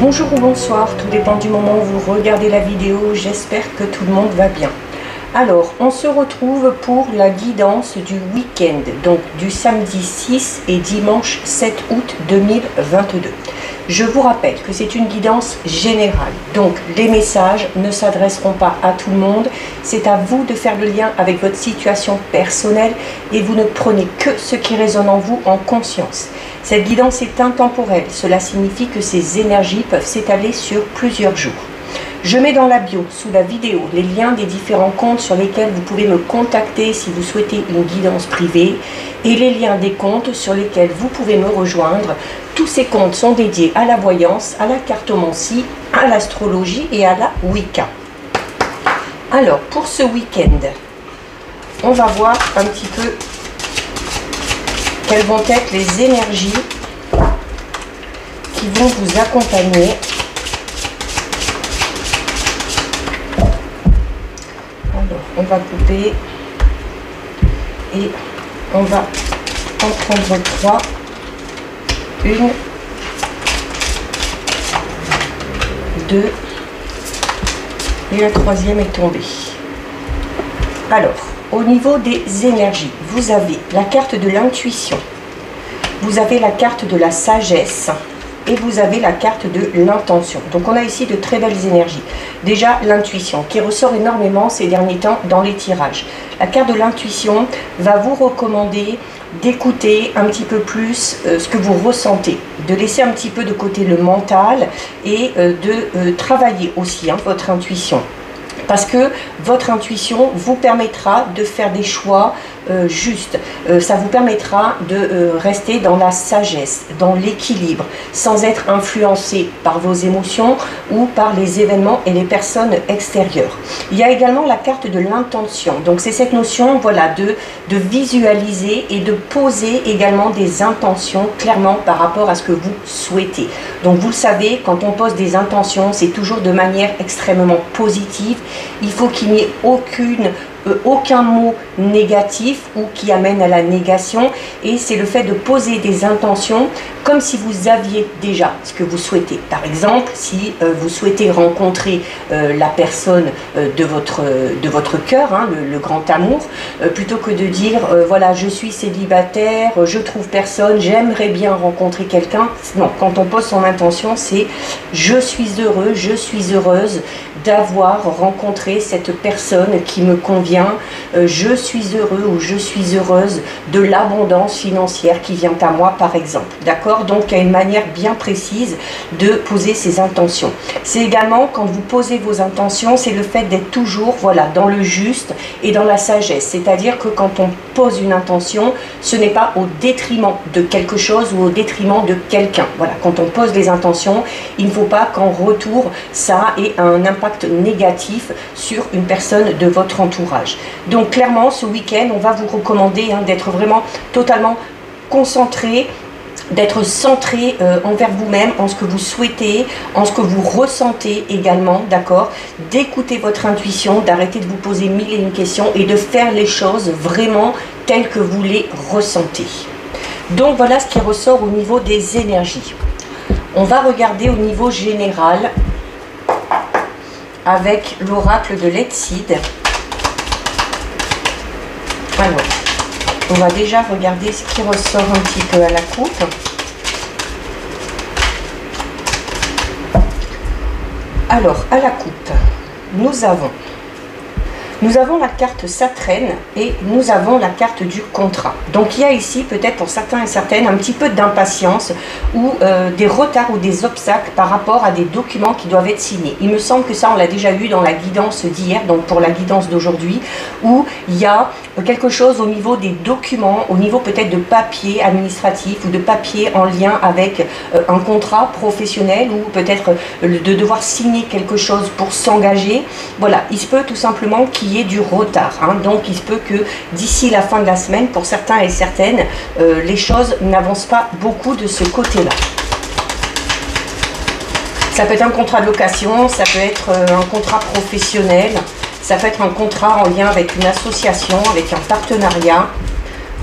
Bonjour ou bonsoir, tout dépend du moment où vous regardez la vidéo, j'espère que tout le monde va bien. Alors, on se retrouve pour la guidance du week-end, donc du samedi 6 et dimanche 7 août 2022. Je vous rappelle que c'est une guidance générale, donc les messages ne s'adresseront pas à tout le monde, c'est à vous de faire le lien avec votre situation personnelle et vous ne prenez que ce qui résonne en vous en conscience. Cette guidance est intemporelle, cela signifie que ces énergies peuvent s'étaler sur plusieurs jours. Je mets dans la bio, sous la vidéo, les liens des différents comptes sur lesquels vous pouvez me contacter si vous souhaitez une guidance privée et les liens des comptes sur lesquels vous pouvez me rejoindre. Tous ces comptes sont dédiés à la voyance, à la cartomancie, à l'astrologie et à la Wicca. Alors, pour ce week-end, on va voir un petit peu quelles vont être les énergies qui vont vous accompagner. Alors, on va couper et on va en prendre 3. Une, 2 et la troisième est tombée. Alors, au niveau des énergies, vous avez la carte de l'intuition, vous avez la carte de la sagesse et vous avez la carte de l'intention. Donc on a ici de très belles énergies. Déjà l'intuition qui ressort énormément ces derniers temps dans les tirages. La carte de l'intuition va vous recommander d'écouter un petit peu plus ce que vous ressentez, de laisser un petit peu de côté le mental et de travailler aussi votre intuition. Parce que votre intuition vous permettra de faire des choix justes. Ça vous permettra de rester dans la sagesse, dans l'équilibre, sans être influencé par vos émotions ou par les événements et les personnes extérieures. Il y a également la carte de l'intention. Donc c'est cette notion de visualiser et de poser également des intentions clairement par rapport à ce que vous souhaitez. Donc vous le savez, quand on pose des intentions, c'est toujours de manière extrêmement positive. Il faut qu'il n'y ait aucun mot négatif ou qui amène à la négation, et c'est le fait de poser des intentions comme si vous aviez déjà ce que vous souhaitez. Par exemple, si vous souhaitez rencontrer la personne de votre cœur, le grand amour, plutôt que de dire voilà, je suis célibataire, je trouve personne, j'aimerais bien rencontrer quelqu'un. Non, quand on pose son intention, c'est je suis heureux, je suis heureuse d'avoir rencontré cette personne qui me convient, je suis heureux ou je suis heureuse de l'abondance financière qui vient à moi par exemple. D'accord? Donc il y a une manière bien précise de poser ses intentions. C'est également quand vous posez vos intentions, c'est le fait d'être toujours dans le juste et dans la sagesse. C'est-à-dire que quand on pose une intention, ce n'est pas au détriment de quelque chose ou au détriment de quelqu'un. Voilà, quand on pose des intentions, il ne faut pas qu'en retour, ça ait un impact négatif sur une personne de votre entourage. Donc clairement, ce week-end, on va vous recommander d'être vraiment totalement concentré, d'être centré envers vous-même, en ce que vous souhaitez, en ce que vous ressentez également, d'accord? D'écouter votre intuition, d'arrêter de vous poser mille et une questions et de faire les choses vraiment telles que vous les ressentez. Donc voilà ce qui ressort au niveau des énergies. On va regarder au niveau général avec l'oracle de Letseed. Alors, on va déjà regarder ce qui ressort un petit peu à la coupe. Alors, à la coupe, nous avons la carte Saturne et nous avons la carte du contrat. Donc il y a ici peut-être pour certains et certaines un petit peu d'impatience ou des retards ou des obstacles par rapport à des documents qui doivent être signés. Il me semble que ça on l'a déjà eu dans la guidance d'hier, donc pour la guidance d'aujourd'hui, où il y a quelque chose au niveau des documents, au niveau peut-être de papier administratif ou de papier en lien avec un contrat professionnel ou peut-être de devoir signer quelque chose pour s'engager. Voilà, il se peut tout simplement qu'il y ait du retard. Donc il se peut que d'ici la fin de la semaine, pour certains et certaines, les choses n'avancent pas beaucoup de ce côté-là. Ça peut être un contrat de location, ça peut être un contrat professionnel, ça peut être un contrat en lien avec une association, avec un partenariat.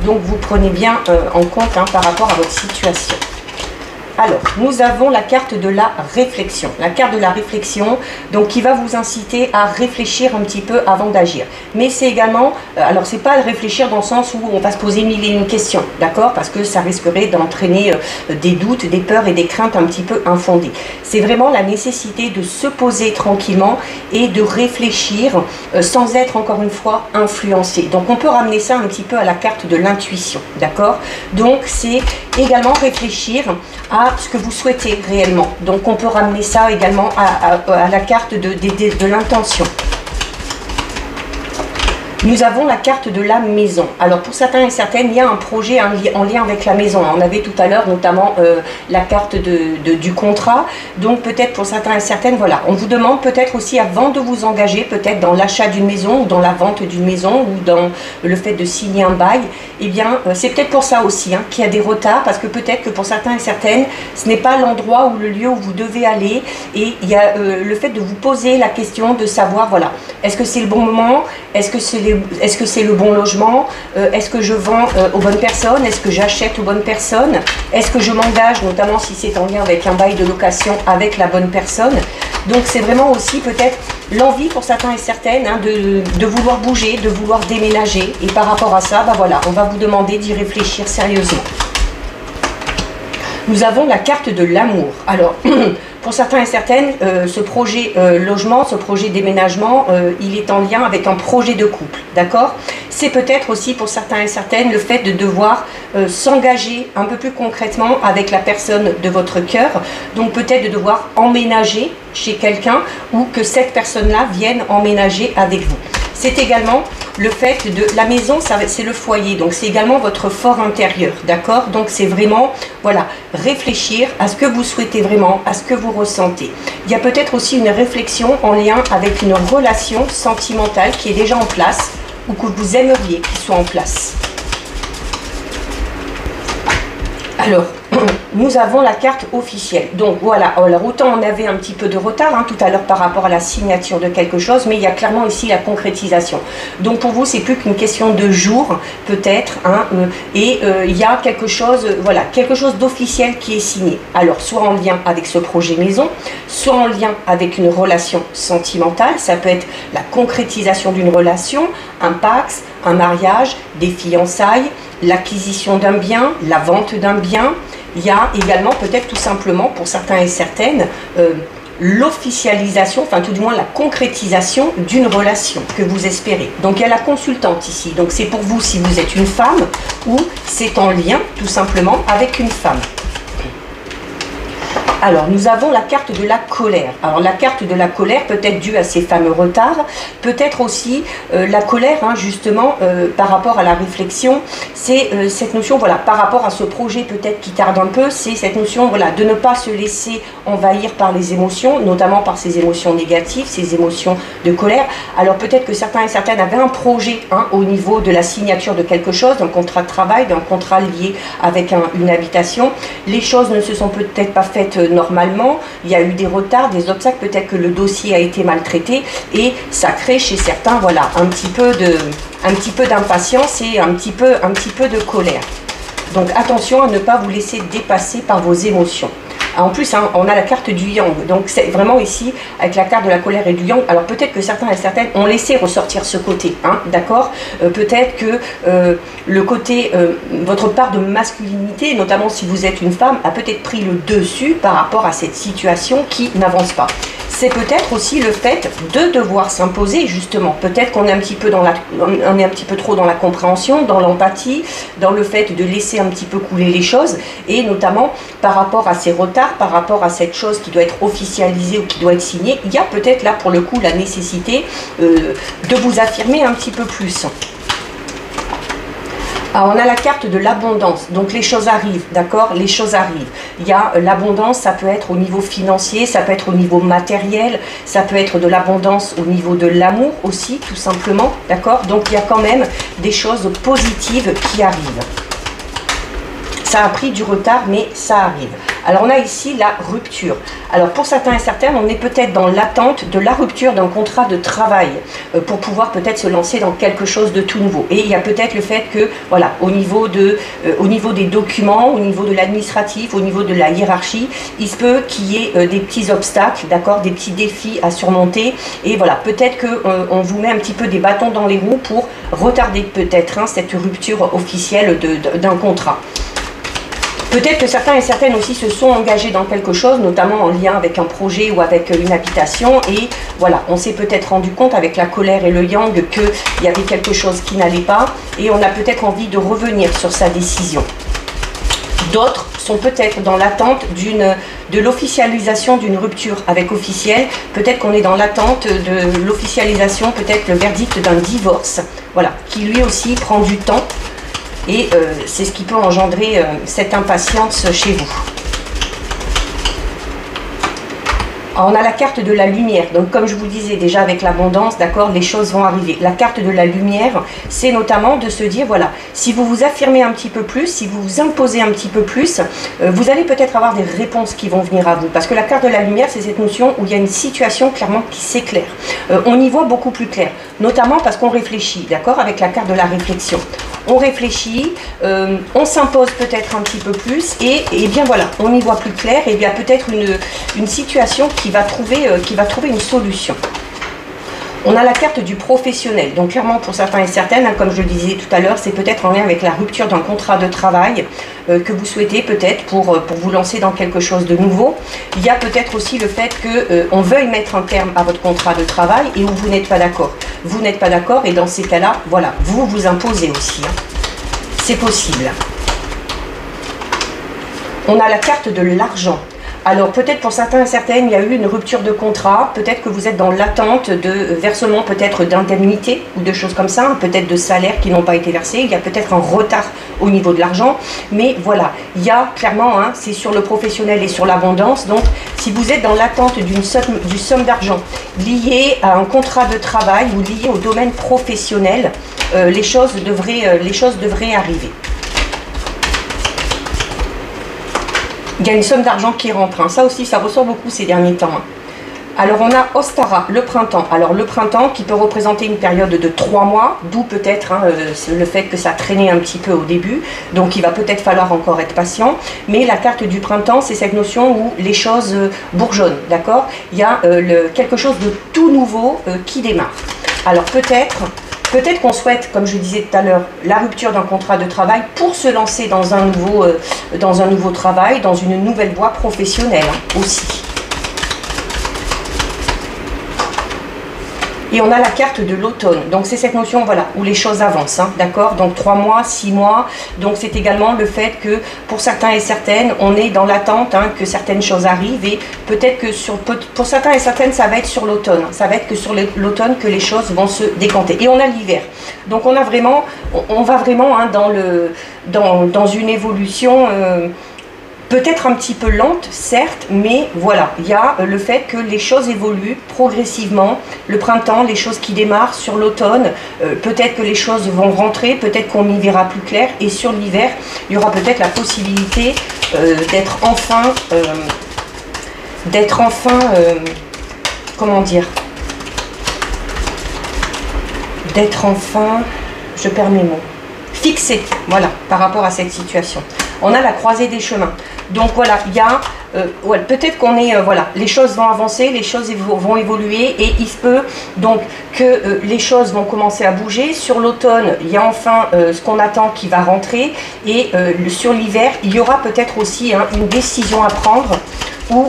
Donc vous prenez bien en compte par rapport à votre situation. Alors, nous avons la carte de la réflexion. La carte de la réflexion, donc qui va vous inciter à réfléchir un petit peu avant d'agir. Mais c'est également, alors c'est pas réfléchir dans le sens où on va se poser mille et une questions, d'accord? Parce que ça risquerait d'entraîner des doutes, des peurs et des craintes un petit peu infondées. C'est vraiment la nécessité de se poser tranquillement et de réfléchir sans être encore une fois influencé. Donc on peut ramener ça un petit peu à la carte de l'intuition, d'accord? Donc c'est également réfléchir à ce que vous souhaitez réellement. Donc on peut ramener ça également à la carte de l'intention. Nous avons la carte de la maison. Alors pour certains et certaines, il y a un projet en lien avec la maison. On avait tout à l'heure notamment la carte du contrat. Donc peut-être pour certains et certaines, voilà, on vous demande peut-être aussi avant de vous engager, peut-être dans l'achat d'une maison ou dans la vente d'une maison ou dans le fait de signer un bail. Eh bien c'est peut-être pour ça aussi hein, qu'il y a des retards, parce que peut-être que pour certains et certaines, ce n'est pas l'endroit ou le lieu où vous devez aller. Et il y a le fait de vous poser la question de savoir, voilà, est-ce que c'est le bon moment? Est-ce que c'est le bon logement? Est-ce que je vends aux bonnes personnes? Est-ce que j'achète aux bonnes personnes? Est-ce que je m'engage, notamment si c'est en lien avec un bail de location, avec la bonne personne? Donc c'est vraiment aussi peut-être l'envie pour certains et certaines hein, de vouloir bouger, de vouloir déménager. Et par rapport à ça, bah voilà, on va vous demander d'y réfléchir sérieusement. Nous avons la carte de l'amour. Alors, pour certains et certaines, ce projet logement, ce projet déménagement, il est en lien avec un projet de couple, d'accord? C'est peut-être aussi pour certains et certaines le fait de devoir s'engager un peu plus concrètement avec la personne de votre cœur, donc peut-être de devoir emménager chez quelqu'un ou que cette personne-là vienne emménager avec vous. C'est également le fait de la maison, c'est le foyer, donc c'est également votre fort intérieur, d'accord? Donc c'est vraiment, voilà, réfléchir à ce que vous souhaitez vraiment, à ce que vous ressentez. Il y a peut-être aussi une réflexion en lien avec une relation sentimentale qui est déjà en place ou que vous aimeriez qu'il soit en place. Alors, nous avons la carte officielle. Donc voilà, alors autant on avait un petit peu de retard hein, tout à l'heure par rapport à la signature de quelque chose, mais il y a clairement ici la concrétisation. Donc pour vous, c'est plus qu'une question de jours, peut-être, hein, il y a quelque chose, voilà, quelque chose d'officiel qui est signé. Alors soit en lien avec ce projet maison, soit en lien avec une relation sentimentale, ça peut être la concrétisation d'une relation, un pax, un mariage, des fiançailles, l'acquisition d'un bien, la vente d'un bien. Il y a également peut-être tout simplement pour certains et certaines l'officialisation, enfin tout du moins la concrétisation d'une relation que vous espérez. Donc il y a la consultante ici, donc c'est pour vous si vous êtes une femme ou c'est en lien tout simplement avec une femme. Alors, nous avons la carte de la colère. Alors, la carte de la colère peut être due à ces fameux retards, peut-être aussi la colère, hein, justement, par rapport à la réflexion, c'est cette notion, voilà, par rapport à ce projet peut-être qui tarde un peu, c'est cette notion, voilà, de ne pas se laisser envahir par les émotions, notamment par ces émotions négatives, ces émotions de colère. Alors, peut-être que certains et certaines avaient un projet, hein, au niveau de la signature de quelque chose, d'un contrat de travail, d'un contrat lié avec une habitation. Les choses ne se sont peut-être pas faites normalement, il y a eu des retards, des obstacles, peut-être que le dossier a été maltraité et ça crée chez certains, voilà, un petit peu d'impatience et un petit peu de colère. Donc attention à ne pas vous laisser dépasser par vos émotions. En plus, hein, on a la carte du yang, donc c'est vraiment ici, avec la carte de la colère et du yang, alors peut-être que certains et certaines ont laissé ressortir ce côté, hein, d'accord, peut-être que le côté, votre part de masculinité, notamment si vous êtes une femme, a peut-être pris le dessus par rapport à cette situation qui n'avance pas. C'est peut-être aussi le fait de devoir s'imposer, justement. Peut-être qu'on est un petit peu trop dans la compréhension, dans l'empathie, dans le fait de laisser un petit peu couler les choses, et notamment par rapport à ces retards, par rapport à cette chose qui doit être officialisée ou qui doit être signée, il y a peut-être là pour le coup la nécessité de vous affirmer un petit peu plus. Alors, on a la carte de l'abondance, donc les choses arrivent, d'accord, les choses arrivent. Il y a l'abondance, ça peut être au niveau financier, ça peut être au niveau matériel, ça peut être de l'abondance au niveau de l'amour aussi, tout simplement, d'accord. Donc il y a quand même des choses positives qui arrivent. Ça a pris du retard, mais ça arrive. Alors on a ici la rupture. Alors pour certains et certaines, on est peut-être dans l'attente de la rupture d'un contrat de travail pour pouvoir peut-être se lancer dans quelque chose de tout nouveau. Et il y a peut-être le fait que, voilà, au niveau des documents, au niveau de l'administratif, au niveau de la hiérarchie, il se peut qu'il y ait des petits obstacles, d'accord, des petits défis à surmonter. Et voilà, peut-être qu'on vous met un petit peu des bâtons dans les roues pour retarder peut-être cette rupture officielle d'un contrat. Peut-être que certains et certaines aussi se sont engagés dans quelque chose, notamment en lien avec un projet ou avec une habitation. Et voilà, on s'est peut-être rendu compte avec la colère et le yang qu'il y avait quelque chose qui n'allait pas. Et on a peut-être envie de revenir sur sa décision. D'autres sont peut-être dans l'attente de l'officialisation d'une rupture avec officiel. Peut-être qu'on est dans l'attente de l'officialisation, peut-être le verdict d'un divorce. Voilà, qui lui aussi prend du temps. Et c'est ce qui peut engendrer cette impatience chez vous. Alors, on a la carte de la lumière. Donc comme je vous disais déjà avec l'abondance, d'accord, les choses vont arriver. La carte de la lumière, c'est notamment de se dire, voilà, si vous vous affirmez un petit peu plus, si vous vous imposez un petit peu plus, vous allez peut-être avoir des réponses qui vont venir à vous. Parce que la carte de la lumière, c'est cette notion où il y a une situation clairement qui s'éclaire. On y voit beaucoup plus clair, notamment parce qu'on réfléchit, d'accord, avec la carte de la réflexion. On réfléchit, on s'impose peut-être un petit peu plus et bien voilà, on y voit plus clair et il y a peut-être une situation qui va trouver une solution. On a la carte du professionnel, donc clairement pour certains et certaines, hein, comme je le disais tout à l'heure, c'est peut-être en lien avec la rupture d'un contrat de travail que vous souhaitez peut-être pour vous lancer dans quelque chose de nouveau. Il y a peut-être aussi le fait qu'on veuille mettre un terme à votre contrat de travail et où vous n'êtes pas d'accord. Vous n'êtes pas d'accord et dans ces cas-là, voilà, vous vous imposez aussi. Hein. C'est possible. On a la carte de l'argent. Alors peut-être pour certains et certaines, il y a eu une rupture de contrat, peut-être que vous êtes dans l'attente de versement peut-être d'indemnités ou de choses comme ça, peut-être de salaires qui n'ont pas été versés, il y a peut-être un retard au niveau de l'argent, mais voilà, il y a clairement, hein, c'est sur le professionnel et sur l'abondance, donc si vous êtes dans l'attente d'une somme d'argent liée à un contrat de travail ou liée au domaine professionnel, les choses devraient arriver. Il y a une somme d'argent qui rentre. Hein. Ça aussi, ça ressort beaucoup ces derniers temps. Hein. Alors, on a Ostara, le printemps. Alors, le printemps qui peut représenter une période de 3 mois, d'où peut-être hein, le fait que ça traînait un petit peu au début. Donc, il va peut-être falloir encore être patient. Mais la carte du printemps, c'est cette notion où les choses bourgeonnent. D'accord? Il y a quelque chose de tout nouveau qui démarre. Alors, Peut-être qu'on souhaite, comme je disais tout à l'heure, la rupture d'un contrat de travail pour se lancer dans un nouveau travail, dans une nouvelle voie professionnelle hein, aussi. Et on a la carte de l'automne, donc c'est cette notion voilà, où les choses avancent, hein, d'accord? Donc 3 mois, 6 mois, donc c'est également le fait que pour certains et certaines, on est dans l'attente hein, que certaines choses arrivent et peut-être que pour certains et certaines, ça va être sur l'automne, ça va être que sur l'automne que les choses vont se décanter. Et on a l'hiver, donc on va vraiment hein, dans une évolution peut-être un petit peu lente, certes, mais voilà, il y a le fait que les choses évoluent progressivement. Le printemps, les choses qui démarrent sur l'automne, peut-être que les choses vont rentrer, peut-être qu'on y verra plus clair. Et sur l'hiver, il y aura peut-être la possibilité d'être enfin, comment dire, d'être enfin, je perds mes mots, fixé, voilà, par rapport à cette situation. On a la croisée des chemins. Donc voilà, il y a ouais, peut-être qu'on est voilà, les choses vont avancer, les choses vont évoluer et il se peut donc que les choses vont commencer à bouger. Sur l'automne, il y a enfin ce qu'on attend qui va rentrer et sur l'hiver, il y aura peut-être aussi hein, une décision à prendre ou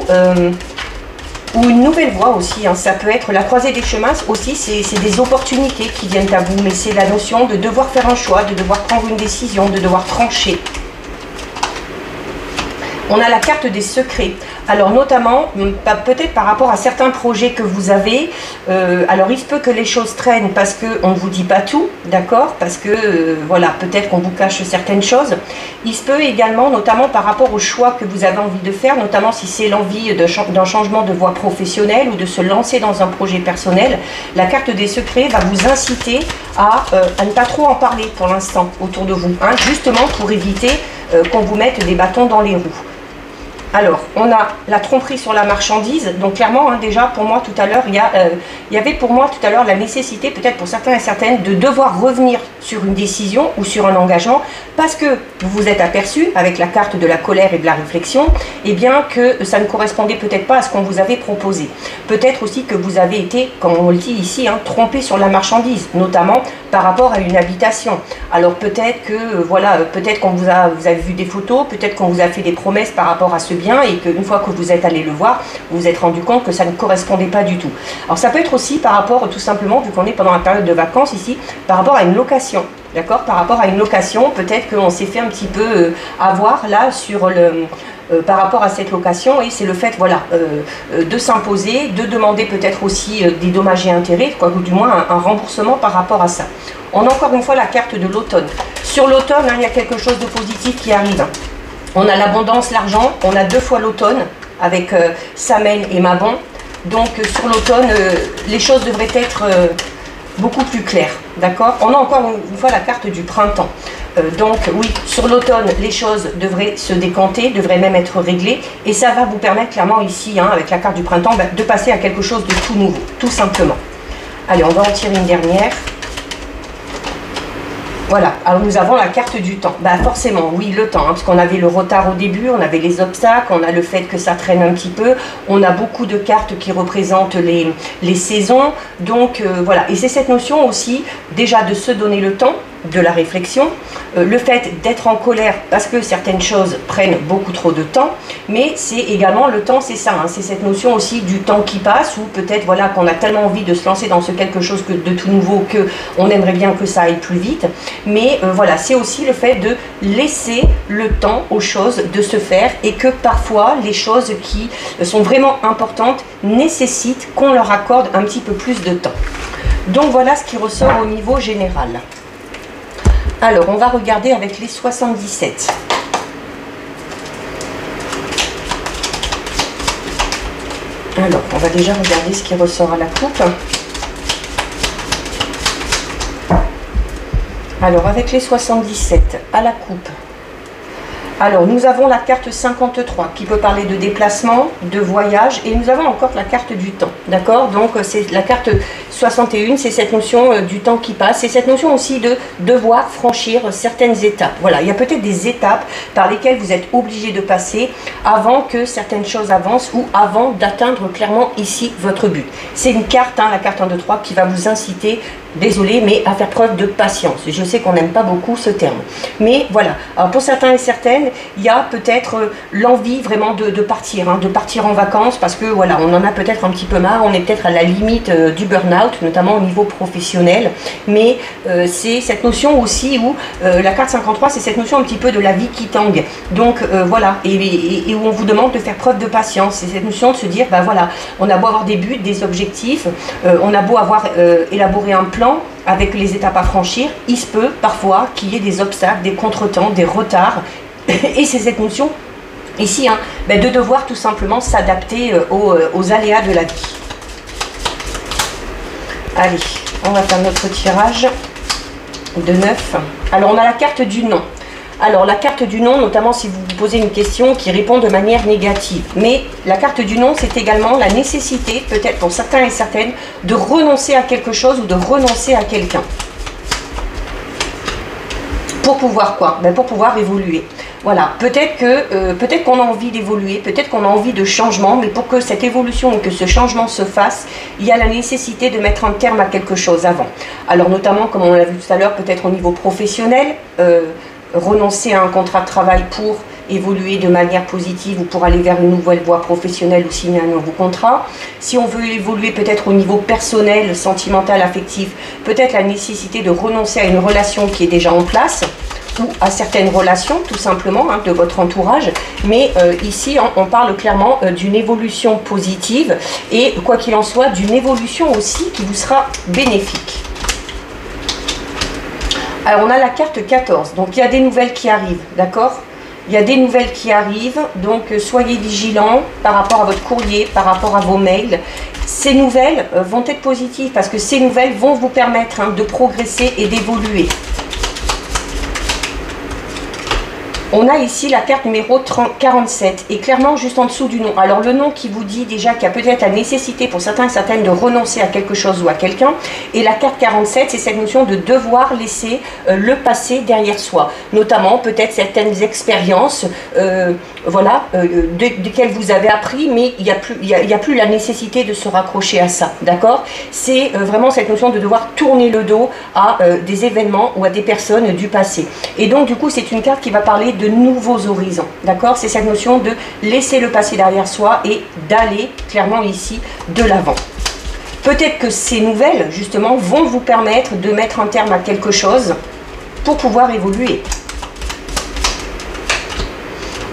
une nouvelle voie aussi, hein. Ça peut être la croisée des chemins aussi, c'est des opportunités qui viennent à vous, mais c'est la notion de devoir faire un choix, de devoir prendre une décision, de devoir trancher. On a la carte des secrets. Alors notamment, peut-être par rapport à certains projets que vous avez, alors il se peut que les choses traînent parce qu'on ne vous dit pas tout, d'accord? Parce que, voilà, peut-être qu'on vous cache certaines choses. Il se peut également, notamment par rapport au choix que vous avez envie de faire, notamment si c'est l'envie d'un changement de voie professionnelle ou de se lancer dans un projet personnel, la carte des secrets va vous inciter à ne pas trop en parler pour l'instant autour de vous, hein, justement pour éviter qu'on vous mette des bâtons dans les roues. Alors, on a la tromperie sur la marchandise. Donc, clairement, hein, déjà, pour moi, tout à l'heure, il y avait pour moi, tout à l'heure, la nécessité, peut-être pour certains et certaines, de devoir revenir sur une décision ou sur un engagement parce que vous vous êtes aperçu, avec la carte de la colère et de la réflexion, eh bien, que ça ne correspondait peut-être pas à ce qu'on vous avait proposé. Peut-être aussi que vous avez été, comme on le dit ici, hein, trompé sur la marchandise, notamment par rapport à une habitation. Alors, peut-être que, voilà, peut-être qu'on vous avez vu des photos, peut-être qu'on vous a fait des promesses par rapport à ce bien et qu'une fois que vous êtes allé le voir, vous vous êtes rendu compte que ça ne correspondait pas du tout. Alors ça peut être aussi par rapport, tout simplement, vu qu'on est pendant la période de vacances ici, par rapport à une location. D'accord? Par rapport à une location, peut-être qu'on s'est fait un petit peu avoir là sur le... par rapport à cette location, et c'est le fait, voilà, de s'imposer, de demander peut-être aussi des dommages et intérêts, quoi, ou du moins un remboursement par rapport à ça. On a encore une fois la carte de l'automne. Sur l'automne, hein, il y a quelque chose de positif qui arrive. On a l'abondance, l'argent, on a 2 fois l'automne avec Samhain et Mabon. Donc sur l'automne, les choses devraient être beaucoup plus claires. D'accord? On a encore une fois la carte du printemps. Donc oui, sur l'automne, les choses devraient se décanter, devraient même être réglées. Et ça va vous permettre clairement ici, hein, avec la carte du printemps, de passer à quelque chose de tout nouveau, tout simplement. Allez, on va en tirer une dernière. Voilà, alors nous avons la carte du temps. Bah forcément, oui, le temps, hein, parce qu'on avait le retard au début, on avait les obstacles, on a le fait que ça traîne un petit peu, on a beaucoup de cartes qui représentent les saisons, donc voilà. Et c'est cette notion aussi, déjà de se donner le temps, de la réflexion, le fait d'être en colère parce que certaines choses prennent beaucoup trop de temps, mais c'est également le temps, c'est ça, hein, c'est cette notion aussi du temps qui passe, ou peut-être voilà qu'on a tellement envie de se lancer dans ce quelque chose de tout nouveau que on aimerait bien que ça aille plus vite, mais voilà, c'est aussi le fait de laisser le temps aux choses de se faire, et que parfois les choses qui sont vraiment importantes nécessitent qu'on leur accorde un petit peu plus de temps. Donc voilà ce qui ressort au niveau général. Alors, on va regarder avec les 77. Alors, on va déjà regarder ce qui ressort à la coupe. Alors, avec les 77 à la coupe. Alors, nous avons la carte 53 qui peut parler de déplacement, de voyage, et nous avons encore la carte du temps, d'accord? Donc, c'est la carte 61, c'est cette notion du temps qui passe, c'est cette notion aussi de devoir franchir certaines étapes. Voilà, il y a peut-être des étapes par lesquelles vous êtes obligé de passer avant que certaines choses avancent, ou avant d'atteindre clairement ici votre but. C'est une carte, hein, la carte 1, 2, 3, qui va vous inciter, désolé, mais à faire preuve de patience. Je sais qu'on n'aime pas beaucoup ce terme, mais voilà. Alors pour certains et certaines, il y a peut-être l'envie vraiment de partir, hein, de partir en vacances, parce que voilà, on en a peut-être un petit peu marre, on est peut-être à la limite du burn-out, notamment au niveau professionnel, mais c'est cette notion aussi où la carte 53, c'est cette notion un petit peu de la vie qui tangue. Donc voilà, et où on vous demande de faire preuve de patience. C'est cette notion de se dire, bah voilà, on a beau avoir des buts, des objectifs, on a beau avoir élaboré un plan avec les étapes à franchir, il se peut parfois qu'il y ait des obstacles, des contretemps, des retards, et c'est cette notion ici, hein, de devoir tout simplement s'adapter aux aléas de la vie. Allez, on va faire notre tirage de 9. Alors on a la carte du non. Alors la carte du non, notamment si vous vous posez une question qui répond de manière négative. Mais la carte du non, c'est également la nécessité, peut-être pour certains et certaines, de renoncer à quelque chose ou de renoncer à quelqu'un. Pour pouvoir quoi? Pour pouvoir évoluer. Voilà, peut-être qu'on a envie d'évoluer, peut-être qu'on a envie de changement, mais pour que cette évolution ou que ce changement se fasse, il y a la nécessité de mettre un terme à quelque chose avant. Alors notamment, comme on l'a vu tout à l'heure, peut-être au niveau professionnel, renoncer à un contrat de travail pour évoluer de manière positive ou pour aller vers une nouvelle voie professionnelle ou signer un nouveau contrat. Si on veut évoluer peut-être au niveau personnel, sentimental, affectif, peut-être la nécessité de renoncer à une relation qui est déjà en place, ou à certaines relations tout simplement, hein, de votre entourage, mais ici on parle clairement d'une évolution positive, et quoi qu'il en soit d'une évolution aussi qui vous sera bénéfique. Alors on a la carte 14, donc il y a des nouvelles qui arrivent, d'accord? Il y a des nouvelles qui arrivent, donc soyez vigilants par rapport à votre courrier, par rapport à vos mails. Ces nouvelles vont être positives parce que ces nouvelles vont vous permettre, hein, de progresser et d'évoluer. On a ici la carte numéro 47 et clairement juste en dessous du nom. Alors le nom qui vous dit déjà qu'il y a peut-être la nécessité pour certains et certaines de renoncer à quelque chose ou à quelqu'un. Et la carte 47, c'est cette notion de devoir laisser le passé derrière soi. Notamment peut-être certaines expériences voilà, desquelles vous avez appris, mais il n'y a plus la nécessité de se raccrocher à ça. D'accord? C'est vraiment cette notion de devoir tourner le dos à des événements ou à des personnes du passé. Et donc du coup c'est une carte qui va parler de nouveaux horizons, d'accord? C'est cette notion de laisser le passé derrière soi et d'aller clairement ici de l'avant. Peut-être que ces nouvelles justement vont vous permettre de mettre un terme à quelque chose pour pouvoir évoluer.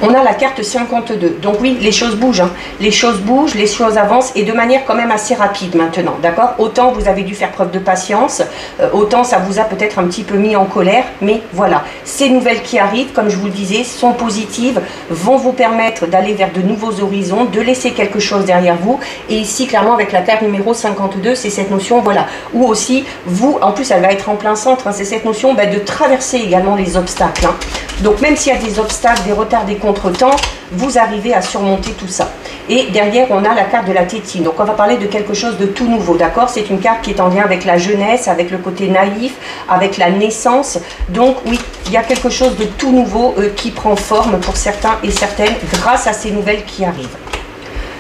On a la carte 52. Donc oui, les choses bougent. Hein. Les choses bougent, les choses avancent et de manière quand même assez rapide maintenant. D'accord? Autant vous avez dû faire preuve de patience, autant ça vous a peut-être un petit peu mis en colère. Mais voilà, ces nouvelles qui arrivent, comme je vous le disais, sont positives, vont vous permettre d'aller vers de nouveaux horizons, de laisser quelque chose derrière vous. Et ici, clairement, avec la carte numéro 52, c'est cette notion, voilà, où aussi, vous, en plus, elle va être en plein centre, hein, c'est cette notion de traverser également les obstacles. Hein. Donc même s'il y a des obstacles, des retards, des contretemps, vous arrivez à surmonter tout ça. Et derrière, on a la carte de la tétine. Donc on va parler de quelque chose de tout nouveau, d'accord? C'est une carte qui est en lien avec la jeunesse, avec le côté naïf, avec la naissance. Donc oui, il y a quelque chose de tout nouveau qui prend forme pour certains et certaines grâce à ces nouvelles qui arrivent.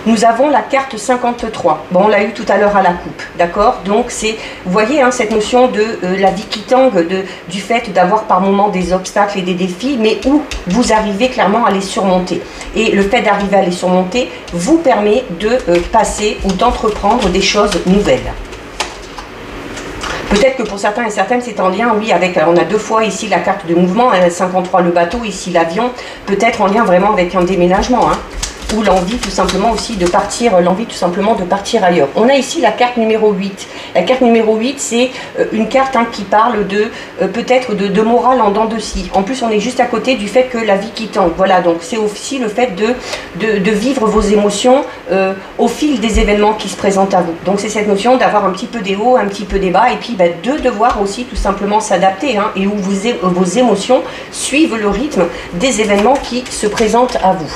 Nous avons la carte 53. Bon, on l'a eu tout à l'heure à la coupe, d'accord? Donc, c'est, vous voyez, hein, cette notion de la vie qui tangue, du fait d'avoir par moments des obstacles et des défis, mais où vous arrivez clairement à les surmonter. Et le fait d'arriver à les surmonter vous permet de passer ou d'entreprendre des choses nouvelles. Peut-être que pour certains et certaines, c'est en lien, oui, avec, on a deux fois ici la carte de mouvement, 53 le bateau, ici l'avion, peut-être en lien vraiment avec un déménagement, hein. Ou l'envie tout simplement aussi de partir, ailleurs. On a ici la carte numéro 8. La carte numéro 8, c'est une carte hein, qui parle de peut-être de morale en dents de scie. En plus, on est juste à côté du fait que la vie qui tangue. Voilà, donc c'est aussi le fait de vivre vos émotions au fil des événements qui se présentent à vous. Donc c'est cette notion d'avoir un petit peu des hauts, un petit peu des bas, et puis de devoir aussi tout simplement s'adapter, hein, et où vos émotions suivent le rythme des événements qui se présentent à vous.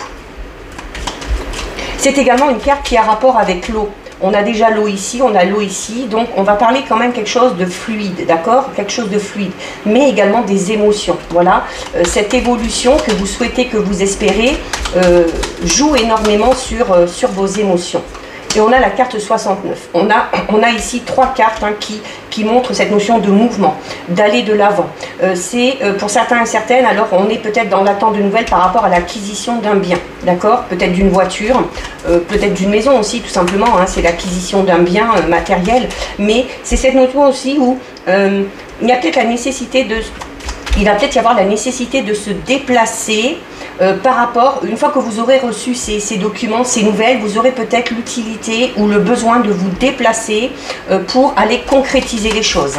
C'est également une carte qui a rapport avec l'eau. On a déjà l'eau ici, on a l'eau ici, donc on va parler quand même quelque chose de fluide, d'accord? Quelque chose de fluide, mais également des émotions. Voilà, cette évolution que vous souhaitez, que vous espérez, joue énormément sur vos émotions. Et on a la carte 69. On a ici trois cartes hein, qui montrent cette notion de mouvement, d'aller de l'avant. C'est pour certains et certaines, alors on est peut-être dans l'attente de nouvelles par rapport à l'acquisition d'un bien, d'accord? Peut-être d'une voiture, peut-être d'une maison aussi, tout simplement. Hein, c'est l'acquisition d'un bien matériel. Mais c'est cette notion aussi où il y a peut-être la nécessité de... Il va peut-être y avoir la nécessité de se déplacer par rapport, une fois que vous aurez reçu ces documents, ces nouvelles, vous aurez peut-être l'utilité ou le besoin de vous déplacer pour aller concrétiser les choses.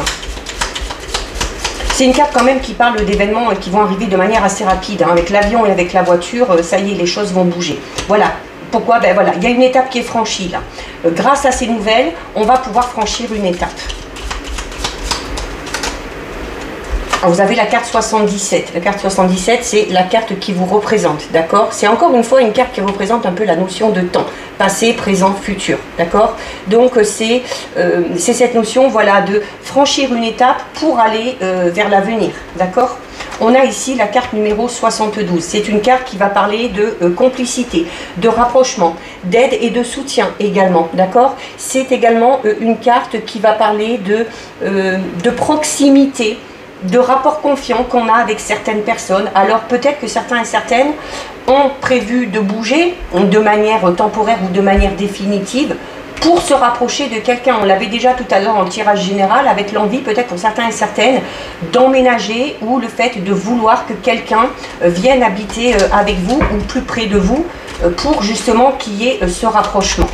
C'est une carte quand même qui parle d'événements qui vont arriver de manière assez rapide. Hein. Avec l'avion et avec la voiture, ça y est, les choses vont bouger. Voilà. Pourquoi? Ben voilà, il y a une étape qui est franchie là. Grâce à ces nouvelles, on va pouvoir franchir une étape. Vous avez la carte 77. La carte 77, c'est la carte qui vous représente, d'accord? C'est encore une fois une carte qui représente un peu la notion de temps, passé, présent, futur, d'accord? Donc c'est cette notion, voilà, de franchir une étape pour aller vers l'avenir, d'accord? On a ici la carte numéro 72. C'est une carte qui va parler de complicité, de rapprochement, d'aide et de soutien également, d'accord? C'est également une carte qui va parler de proximité, de rapport confiant qu'on a avec certaines personnes. Alors peut-être que certains et certaines ont prévu de bouger de manière temporaire ou de manière définitive pour se rapprocher de quelqu'un. On l'avait déjà tout à l'heure en tirage général avec l'envie peut-être pour certains et certaines d'emménager ou le fait de vouloir que quelqu'un vienne habiter avec vous ou plus près de vous pour justement qu'il y ait ce rapprochement.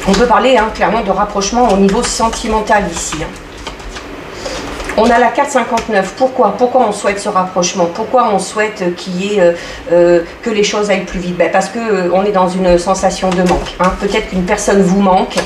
On peut parler hein, clairement de rapprochement au niveau sentimental ici. Hein. On a la carte 59. Pourquoi on souhaite ce rapprochement? Pourquoi on souhaite qu'il y ait que les choses aillent plus vite? Ben parce qu'on est dans une sensation de manque. Hein. Peut-être qu'une personne vous manque.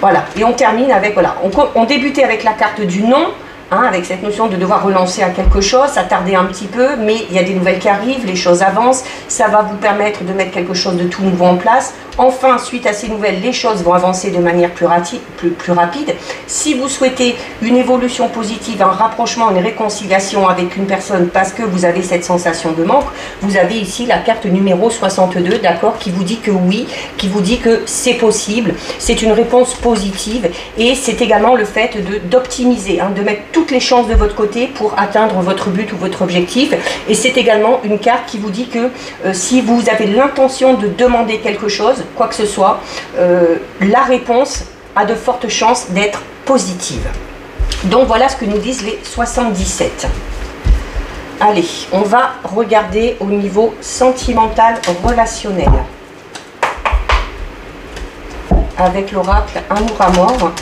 Voilà. Et on termine avec, voilà, on débutait avec la carte du non. hein, avec cette notion de devoir relancer à quelque chose, ça tardait un petit peu, mais il y a des nouvelles qui arrivent, les choses avancent, ça va vous permettre de mettre quelque chose de tout nouveau en place. Enfin, suite à ces nouvelles, les choses vont avancer de manière plus rapide. Si vous souhaitez une évolution positive, un rapprochement, une réconciliation avec une personne parce que vous avez cette sensation de manque, vous avez ici la carte numéro 62, d'accord, qui vous dit que oui, qui vous dit que c'est possible, c'est une réponse positive et c'est également le fait d'optimiser, hein, de mettre toutes les chances de votre côté pour atteindre votre but ou votre objectif. Et c'est également une carte qui vous dit que si vous avez l'intention de demander quelque chose, quoi que ce soit, la réponse a de fortes chances d'être positive. Donc voilà ce que nous disent les 77. Allez, on va regarder au niveau sentimental relationnel avec l'oracle Amour à mort.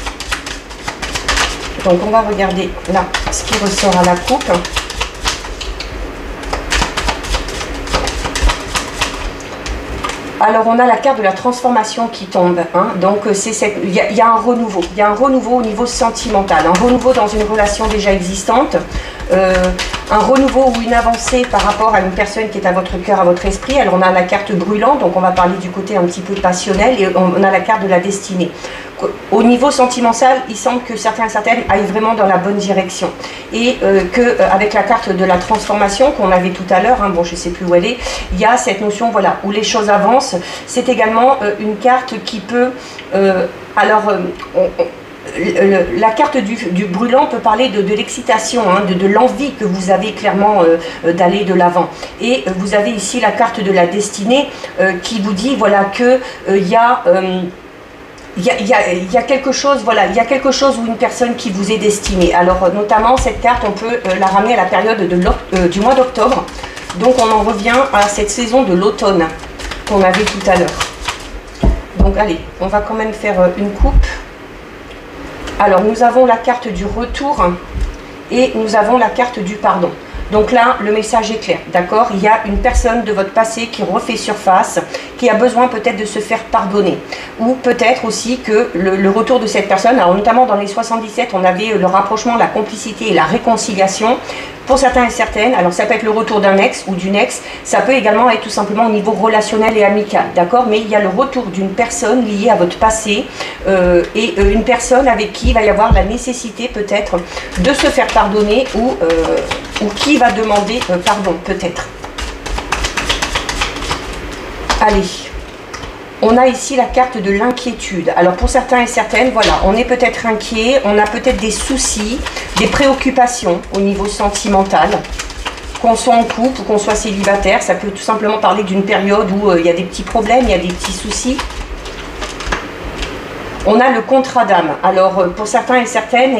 Donc on va regarder là ce qui ressort à la coupe. Alors on a la carte de la transformation qui tombe, hein. Donc il y a un renouveau, il y a un renouveau au niveau sentimental, un renouveau dans une relation déjà existante, un renouveau ou une avancée par rapport à une personne qui est à votre cœur, à votre esprit. Alors on a la carte brûlante, donc on va parler du côté un petit peu passionnel, et on a la carte de la destinée. Au niveau sentimental, il semble que certains et certaines aillent vraiment dans la bonne direction. Et qu'avec la carte de la transformation qu'on avait tout à l'heure, hein, bon je ne sais plus où elle est, il y a cette notion voilà, où les choses avancent. C'est également une carte qui peut... la carte du brûlant peut parler de l'excitation, hein, de l'envie que vous avez clairement d'aller de l'avant. Et vous avez ici la carte de la destinée qui vous dit voilà, que il y a quelque chose, voilà, il y a quelque chose ou une personne qui vous est destinée. Alors notamment cette carte, on peut la ramener à la période du mois d'octobre. Donc on en revient à cette saison de l'automne qu'on avait tout à l'heure. Donc allez, on va quand même faire une coupe. Alors nous avons la carte du retour et nous avons la carte du pardon. Donc là, le message est clair, d'accord? Il y a une personne de votre passé qui refait surface, qui a besoin peut-être de se faire pardonner. Ou peut-être aussi que le retour de cette personne, alors notamment dans les 77, on avait le rapprochement, la complicité et la réconciliation. Pour certains et certaines, alors ça peut être le retour d'un ex ou d'une ex, ça peut également être tout simplement au niveau relationnel et amical, d'accord? Mais il y a le retour d'une personne liée à votre passé et une personne avec qui il va y avoir la nécessité peut-être de se faire pardonner ou qui va demander pardon peut-être. Allez. On a ici la carte de l'inquiétude. Alors pour certains et certaines, voilà, on est peut-être inquiet, on a peut-être des soucis, des préoccupations au niveau sentimental. Qu'on soit en couple ou qu'on soit célibataire, ça peut tout simplement parler d'une période où il y a des petits problèmes, il y a des petits soucis. On a le contrat d'âme. Alors pour certains et certaines,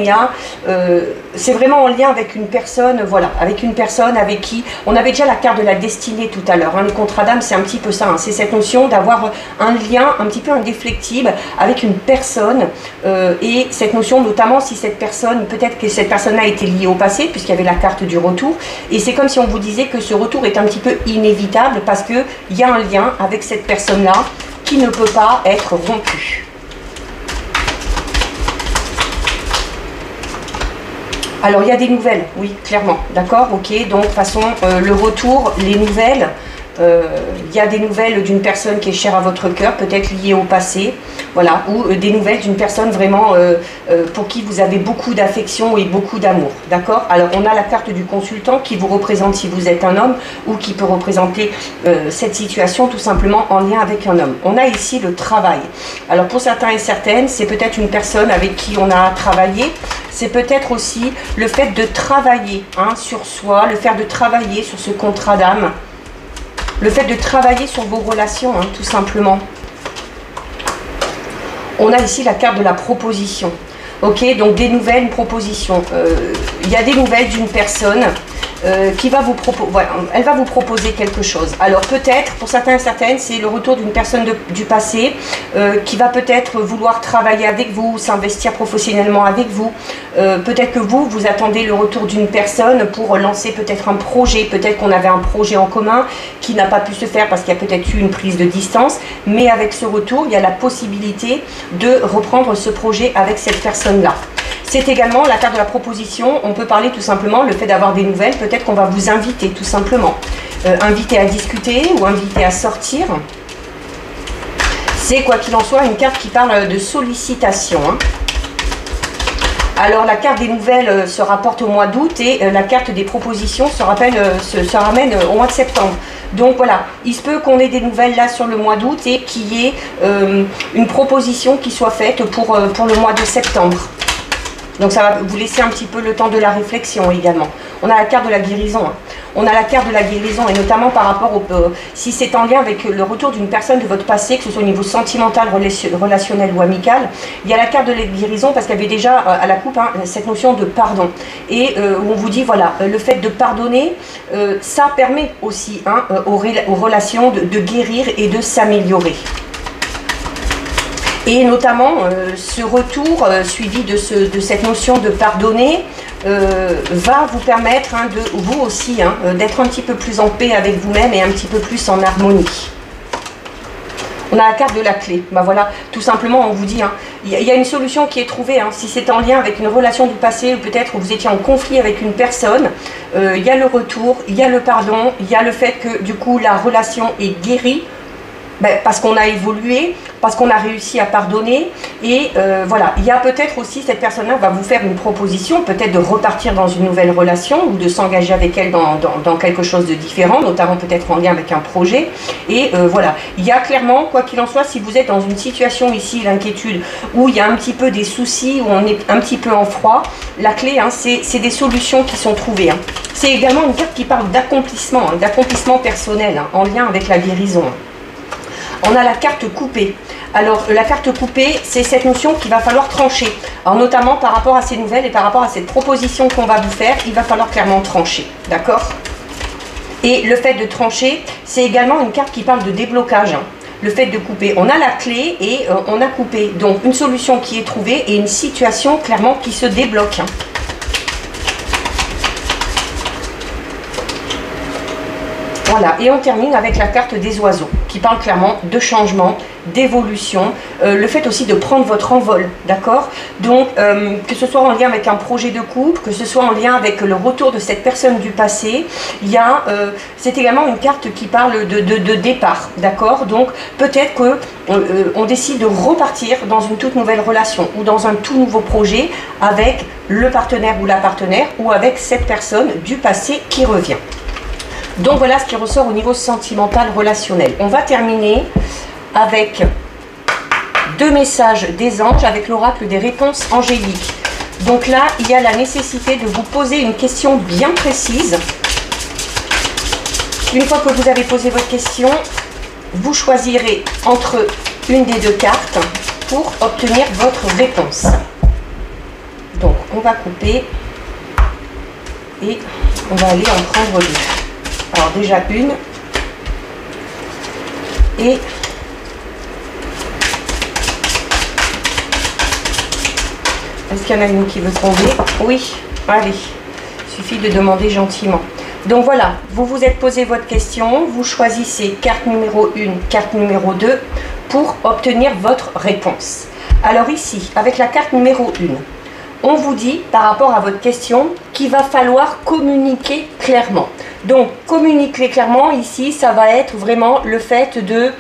c'est vraiment en lien avec une personne, voilà, avec une personne avec qui on avait déjà la carte de la destinée tout à l'heure. Hein. Le contrat d'âme, c'est un petit peu ça. Hein. C'est cette notion d'avoir un lien un petit peu indéflectible avec une personne et cette notion, notamment si cette personne, peut-être que cette personne a été liée au passé, puisqu'il y avait la carte du retour. Et c'est comme si on vous disait que ce retour est un petit peu inévitable parce qu'il y a un lien avec cette personne-là qui ne peut pas être rompu. Alors il y a des nouvelles, oui, clairement, d'accord, ok, donc de toute façon, le retour, les nouvelles, il y a des nouvelles d'une personne qui est chère à votre cœur, peut-être liée au passé, voilà, ou des nouvelles d'une personne vraiment pour qui vous avez beaucoup d'affection et beaucoup d'amour, d'accord. Alors on a la carte du consultant qui vous représente si vous êtes un homme ou qui peut représenter cette situation tout simplement en lien avec un homme. On a ici le travail. Alors pour certains et certaines, c'est peut-être une personne avec qui on a travaillé. C'est peut-être aussi le fait de travailler sur soi, le fait de travailler sur ce contrat d'âme, le fait de travailler sur vos relations, tout simplement. On a ici la carte de la proposition. Ok, donc des nouvelles, une proposition. Il y a des nouvelles d'une personne qui va vous proposer, voilà, elle va vous proposer quelque chose. Alors peut-être, pour certains et certaines, c'est le retour d'une personne du passé qui va peut-être vouloir travailler avec vous, s'investir professionnellement avec vous. Peut-être que vous attendez le retour d'une personne pour lancer peut-être un projet. Peut-être qu'on avait un projet en commun qui n'a pas pu se faire parce qu'il y a peut-être eu une prise de distance. Mais avec ce retour, il y a la possibilité de reprendre ce projet avec cette personne-là. C'est également la carte de la proposition. On peut parler tout simplement le fait d'avoir des nouvelles. Peut-être qu'on va vous inviter tout simplement. Inviter à discuter ou inviter à sortir. C'est quoi qu'il en soit une carte qui parle de sollicitation. Hein. Alors la carte des nouvelles se rapporte au mois d'août et la carte des propositions se ramène au mois de septembre. Donc voilà, il se peut qu'on ait des nouvelles là sur le mois d'août et qu'il y ait une proposition qui soit faite pour le mois de septembre. Donc ça va vous laisser un petit peu le temps de la réflexion également. On a la carte de la guérison. Hein. On a la carte de la guérison et notamment par rapport au... si c'est en lien avec le retour d'une personne de votre passé, que ce soit au niveau sentimental, relationnel ou amical, il y a la carte de la guérison parce qu'il y avait déjà à la coupe hein, cette notion de pardon. Et on vous dit, voilà, le fait de pardonner, ça permet aussi hein, aux relations de guérir et de s'améliorer. Et notamment, ce retour suivi de cette notion de pardonner va vous permettre, hein, vous aussi, hein, d'être un petit peu plus en paix avec vous-même et un petit peu plus en harmonie. On a la carte de la clé. Ben voilà, tout simplement, on vous dit, hein, y a une solution qui est trouvée. Hein, si c'est en lien avec une relation du passé ou peut-être vous étiez en conflit avec une personne, il y a le retour, il y a le pardon, il y a le fait que du coup la relation est guérie. Ben, parce qu'on a évolué, parce qu'on a réussi à pardonner et voilà, il y a peut-être aussi cette personne-là va vous faire une proposition, peut-être de repartir dans une nouvelle relation ou de s'engager avec elle dans quelque chose de différent, notamment peut-être en lien avec un projet et voilà, il y a clairement, quoi qu'il en soit, si vous êtes dans une situation ici, l'inquiétude, où il y a un petit peu des soucis, où on est un petit peu en froid, la clé, hein, c'est des solutions qui sont trouvées. Hein. C'est également une carte qui parle d'accomplissement, hein, d'accomplissement personnel, hein, en lien avec la guérison. Hein. On a la carte coupée. Alors la carte coupée, c'est cette notion qu'il va falloir trancher. Alors notamment par rapport à ces nouvelles et par rapport à cette proposition qu'on va vous faire, il va falloir clairement trancher. D'accord? Et le fait de trancher, c'est également une carte qui parle de déblocage. Hein. Le fait de couper. On a la clé et on a coupé. Donc une solution qui est trouvée et une situation clairement qui se débloque. Hein. Voilà, et on termine avec la carte des oiseaux, qui parle clairement de changement, d'évolution, le fait aussi de prendre votre envol, d'accord? Donc, que ce soit en lien avec un projet de couple, que ce soit en lien avec le retour de cette personne du passé, il y a, c'est également une carte qui parle de départ, d'accord? Donc, peut-être que on décide de repartir dans une toute nouvelle relation ou dans un tout nouveau projet avec le partenaire ou la partenaire ou avec cette personne du passé qui revient. Donc voilà ce qui ressort au niveau sentimental relationnel. On va terminer avec 2 messages des anges avec l'oracle des réponses angéliques. Donc là, il y a la nécessité de vous poser une question bien précise. Une fois que vous avez posé votre question, vous choisirez entre une des 2 cartes pour obtenir votre réponse. Donc on va couper et on va aller en prendre 2. Alors déjà une et est-ce qu'il y en a une qui veut tomber? Oui, allez, il suffit de demander gentiment. Donc voilà, vous vous êtes posé votre question, vous choisissez carte numéro 1, carte numéro 2 pour obtenir votre réponse. Alors ici, avec la carte numéro 1, on vous dit par rapport à votre question qu'il va falloir communiquer clairement. Donc communiquer clairement ici, ça va être vraiment le fait de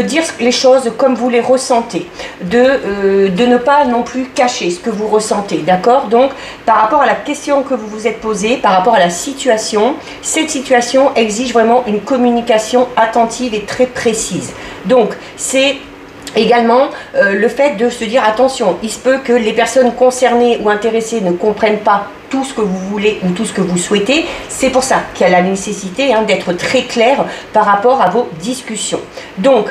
dire les choses comme vous les ressentez, de ne pas non plus cacher ce que vous ressentez, d'accord? Donc par rapport à la question que vous vous êtes posée, par rapport à la situation, cette situation exige vraiment une communication attentive et très précise. Donc c'est également le fait de se dire attention, il se peut que les personnes concernées ou intéressées ne comprennent pas tout ce que vous voulez ou tout ce que vous souhaitez. C'est pour ça qu'il y a la nécessité d'être très clair par rapport à vos discussions. Donc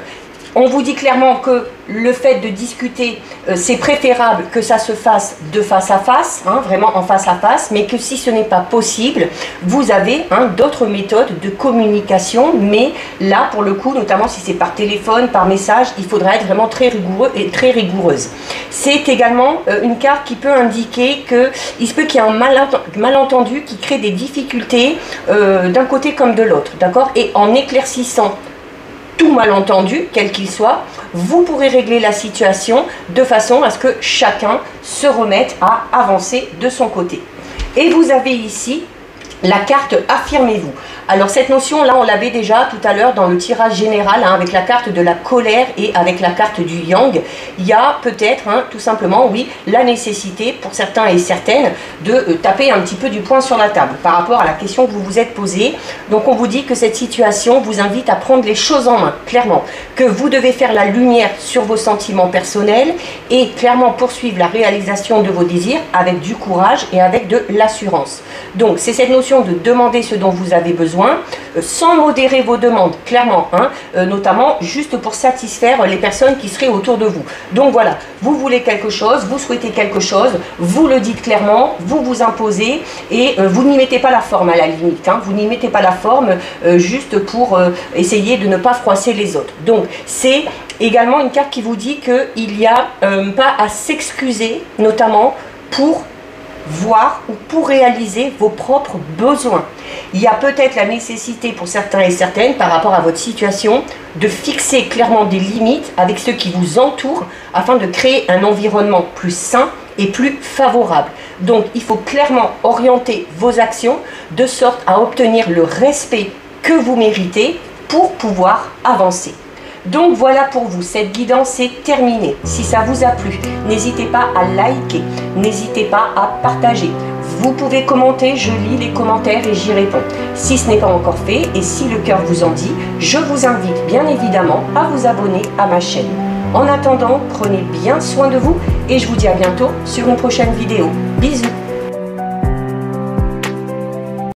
on vous dit clairement que le fait de discuter, c'est préférable que ça se fasse de face à face, hein, vraiment en face à face, mais que si ce n'est pas possible, vous avez d'autres méthodes de communication, mais là pour le coup, notamment si c'est par téléphone, par message, il faudra être vraiment très rigoureux et très rigoureuse. C'est également une carte qui peut indiquer qu'il se peut qu'il y ait un malentendu qui crée des difficultés d'un côté comme de l'autre, d'accord? Et en éclaircissant tout malentendu, quel qu'il soit, vous pourrez régler la situation de façon à ce que chacun se remette à avancer de son côté. Et vous avez ici la carte affirmez-vous. Alors cette notion là on l'avait déjà tout à l'heure dans le tirage général avec la carte de la colère et avec la carte du yang. Il y a peut-être tout simplement oui la nécessité pour certains et certaines de taper un petit peu du poing sur la table par rapport à la question que vous vous êtes posée. Donc on vous dit que cette situation vous invite à prendre les choses en main, clairement, que vous devez faire la lumière sur vos sentiments personnels et clairement poursuivre la réalisation de vos désirs avec du courage et avec de l'assurance. Donc c'est cette notion de demander ce dont vous avez besoin, sans modérer vos demandes, clairement, notamment juste pour satisfaire les personnes qui seraient autour de vous. Donc voilà, vous voulez quelque chose, vous souhaitez quelque chose, vous le dites clairement, vous vous imposez et vous n'y mettez pas la forme à la limite, vous n'y mettez pas la forme juste pour essayer de ne pas froisser les autres. Donc c'est également une carte qui vous dit qu'il n'y a pas à s'excuser, notamment pour voir ou pour réaliser vos propres besoins. Il y a peut-être la nécessité pour certains et certaines par rapport à votre situation de fixer clairement des limites avec ceux qui vous entourent afin de créer un environnement plus sain et plus favorable. Donc il faut clairement orienter vos actions de sorte à obtenir le respect que vous méritez pour pouvoir avancer. Donc voilà pour vous, cette guidance est terminée. Si ça vous a plu, n'hésitez pas à liker, n'hésitez pas à partager. Vous pouvez commenter, je lis les commentaires et j'y réponds. Si ce n'est pas encore fait et si le cœur vous en dit, je vous invite bien évidemment à vous abonner à ma chaîne. En attendant, prenez bien soin de vous et je vous dis à bientôt sur une prochaine vidéo. Bisous!